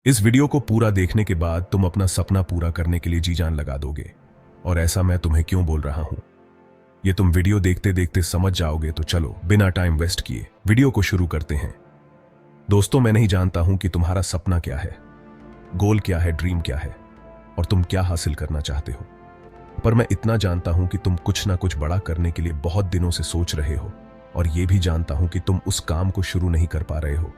इस वीडियो को पूरा देखने के बाद तुम अपना सपना पूरा करने के लिए जी जान लगा दोगे। और ऐसा मैं तुम्हें क्यों बोल रहा हूं, ये तुम वीडियो देखते देखते समझ जाओगे। तो चलो बिना टाइम वेस्ट किए वीडियो को शुरू करते हैं। दोस्तों, मैं नहीं जानता हूं कि तुम्हारा सपना क्या है, गोल क्या है, ड्रीम क्या है और तुम क्या हासिल करना चाहते हो। पर मैं इतना जानता हूं कि तुम कुछ ना कुछ बड़ा करने के लिए बहुत दिनों से सोच रहे हो, और यह भी जानता हूं कि तुम उस काम को शुरू नहीं कर पा रहे हो।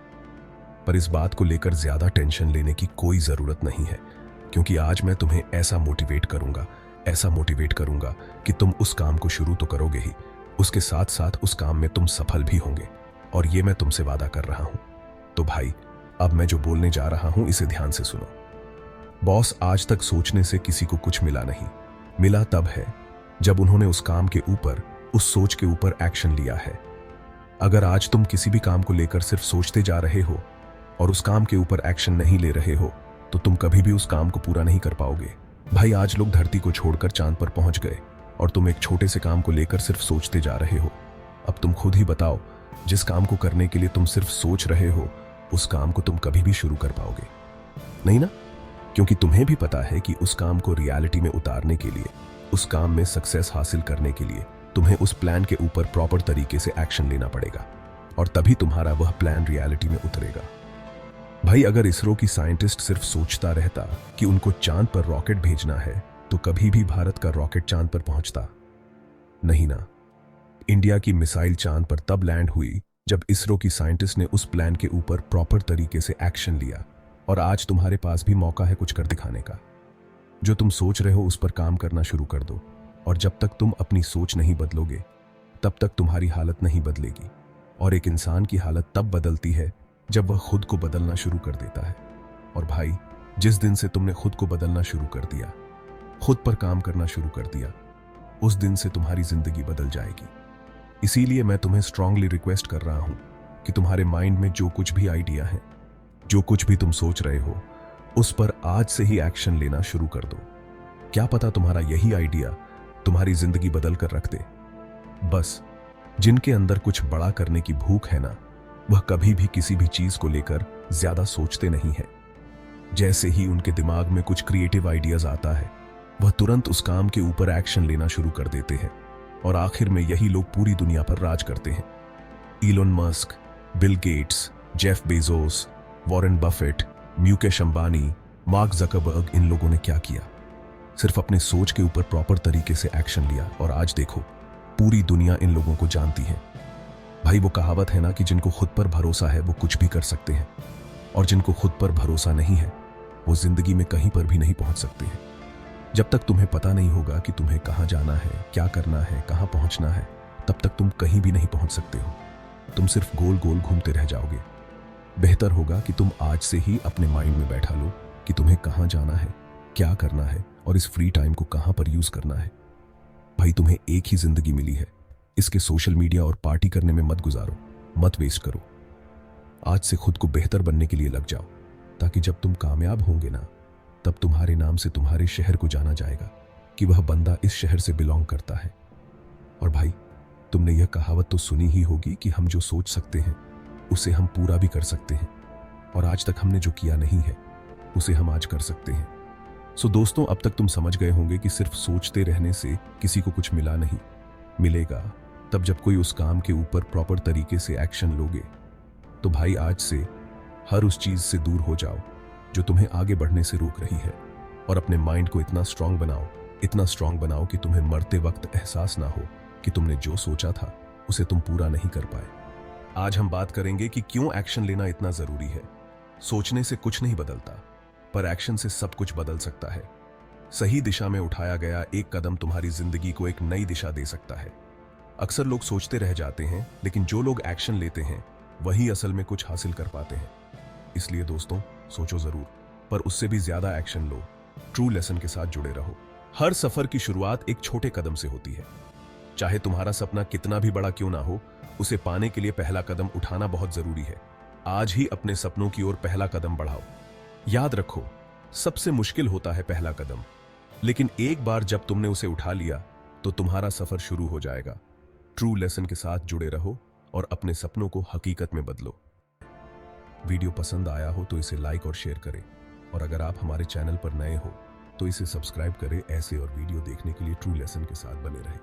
पर इस बात को लेकर ज्यादा टेंशन लेने की कोई जरूरत नहीं है, क्योंकि आज मैं तुम्हें ऐसा मोटिवेट करूंगा कि तुम उस काम को शुरू तो करोगे ही, उसके साथ साथ उस काम में तुम सफल भी होंगे, और ये मैं तुमसे वादा कर रहा हूं। तो भाई, अब मैं जो बोलने जा रहा हूं इसे ध्यान से सुनो। बॉस, आज तक सोचने से किसी को कुछ मिला नहीं। मिला तब है जब उन्होंने उस काम के ऊपर, उस सोच के ऊपर एक्शन लिया है। अगर आज तुम किसी भी काम को लेकर सिर्फ सोचते जा रहे हो और उस काम के ऊपर एक्शन नहीं ले रहे हो, तो तुम कभी भी उस काम को पूरा नहीं कर पाओगे। भाई, आज लोग धरती को छोड़कर चांद पर पहुंच गए और तुम एक छोटे से काम को लेकर सिर्फ सोचते जा रहे हो। अब तुम खुद ही बताओ, जिस काम को करने के लिए तुम सिर्फ सोच रहे हो, उस काम को तुम कभी भी शुरू कर पाओगे नहीं ना? क्योंकि तुम्हें भी पता है कि उस काम को रियलिटी में उतारने के लिए, उस काम में सक्सेस हासिल करने के लिए तुम्हें उस प्लान के ऊपर प्रॉपर तरीके से एक्शन लेना पड़ेगा, और तभी तुम्हारा वह प्लान रियलिटी में उतरेगा। भाई, अगर इसरो की साइंटिस्ट सिर्फ सोचता रहता कि उनको चांद पर रॉकेट भेजना है, तो कभी भी भारत का रॉकेट चांद पर पहुंचता नहीं ना। इंडिया की मिसाइल चांद पर तब लैंड हुई जब इसरो की साइंटिस्ट ने उस प्लान के ऊपर प्रॉपर तरीके से एक्शन लिया। और आज तुम्हारे पास भी मौका है कुछ कर दिखाने का। जो तुम सोच रहे हो उस पर काम करना शुरू कर दो, और जब तक तुम अपनी सोच नहीं बदलोगे, तब तक तुम्हारी हालत नहीं बदलेगी। और एक इंसान की हालत तब बदलती है जब वह खुद को बदलना शुरू कर देता है। और भाई, जिस दिन से तुमने खुद को बदलना शुरू कर दिया, खुद पर काम करना शुरू कर दिया, उस दिन से तुम्हारी जिंदगी बदल जाएगी। इसीलिए मैं तुम्हें स्ट्रांगली रिक्वेस्ट कर रहा हूं कि तुम्हारे माइंड में जो कुछ भी आइडिया है, जो कुछ भी तुम सोच रहे हो, उस पर आज से ही एक्शन लेना शुरू कर दो। क्या पता तुम्हारा यही आइडिया तुम्हारी जिंदगी बदल कर रख दे। बस जिनके अंदर कुछ बड़ा करने की भूख है ना, वह कभी भी किसी भी चीज को लेकर ज्यादा सोचते नहीं है। जैसे ही उनके दिमाग में कुछ क्रिएटिव आइडियाज आता है, वह तुरंत उस काम के ऊपर एक्शन लेना शुरू कर देते हैं, और आखिर में यही लोग पूरी दुनिया पर राज करते हैं। Elon Musk, Bill Gates, Jeff Bezos, Warren Buffett, Mukesh Ambani, Mark Zuckerberg, इन लोगों ने क्या किया? सिर्फ अपने सोच के ऊपर प्रॉपर तरीके से एक्शन लिया, और आज देखो पूरी दुनिया इन लोगों को जानती है। भाई, वो कहावत है ना कि जिनको खुद पर भरोसा है वो कुछ भी कर सकते हैं, और जिनको खुद पर भरोसा नहीं है वो जिंदगी में कहीं पर भी नहीं पहुंच सकते हैं। जब तक तुम्हें पता नहीं होगा कि तुम्हें कहां जाना है, क्या करना है, कहां पहुंचना है, तब तक तुम कहीं भी नहीं पहुंच सकते हो। तुम सिर्फ गोल गोल घूमते रह जाओगे। बेहतर होगा कि तुम आज से ही अपने माइंड में बैठा लो कि तुम्हें कहां जाना है, क्या करना है, और इस फ्री टाइम को कहां पर यूज करना है। भाई, तुम्हें एक ही जिंदगी मिली है, इसके सोशल मीडिया और पार्टी करने में मत गुजारो, मत वेस्ट करो। आज से खुद को बेहतर बनने के लिए लग जाओ, ताकि जब तुम कामयाब होंगे ना, तब तुम्हारे नाम से तुम्हारे शहर को जाना जाएगा कि वह बंदा इस शहर से बिलोंग करता है। और भाई, तुमने यह कहावत तो सुनी ही होगी कि हम जो सोच सकते हैं उसे हम पूरा भी कर सकते हैं, और आज तक हमने जो किया नहीं है उसे हम आज कर सकते हैं। सो दोस्तों, अब तक तुम समझ गए होंगे कि सिर्फ सोचते रहने से किसी को कुछ मिला नहीं। मिलेगा तब जब कोई उस काम के ऊपर प्रॉपर तरीके से एक्शन लोगे। तो भाई, आज से हर उस चीज से दूर हो जाओ जो तुम्हें आगे बढ़ने से रोक रही है, और अपने माइंड को इतना स्ट्रांग बनाओ, इतना स्ट्रांग बनाओ कि तुम्हें मरते वक्त एहसास ना हो कि तुमने जो सोचा था उसे तुम पूरा नहीं कर पाए। आज हम बात करेंगे कि क्यों एक्शन लेना इतना जरूरी है। सोचने से कुछ नहीं बदलता, पर एक्शन से सब कुछ बदल सकता है। सही दिशा में उठाया गया एक कदम तुम्हारी जिंदगी को एक नई दिशा दे सकता है। अक्सर लोग सोचते रह जाते हैं, लेकिन जो लोग एक्शन लेते हैं वही असल में कुछ हासिल कर पाते हैं। इसलिए दोस्तों, सोचो जरूर, पर उससे भी ज्यादा एक्शन लो। ट्रू लेसन के साथ जुड़े रहो। हर सफर की शुरुआत एक छोटे कदम से होती है। चाहे तुम्हारा सपना कितना भी बड़ा क्यों ना हो, उसे पाने के लिए पहला कदम उठाना बहुत जरूरी है। आज ही अपने सपनों की ओर पहला कदम बढ़ाओ। याद रखो, सबसे मुश्किल होता है पहला कदम, लेकिन एक बार जब तुमने उसे उठा लिया तो तुम्हारा सफर शुरू हो जाएगा। ट्रू लेसन के साथ जुड़े रहो और अपने सपनों को हकीकत में बदलो। वीडियो पसंद आया हो तो इसे लाइक और शेयर करें। और अगर आप हमारे चैनल पर नए हो तो इसे सब्सक्राइब करें ऐसे और वीडियो देखने के लिए ट्रू लेसन के साथ बने रहें।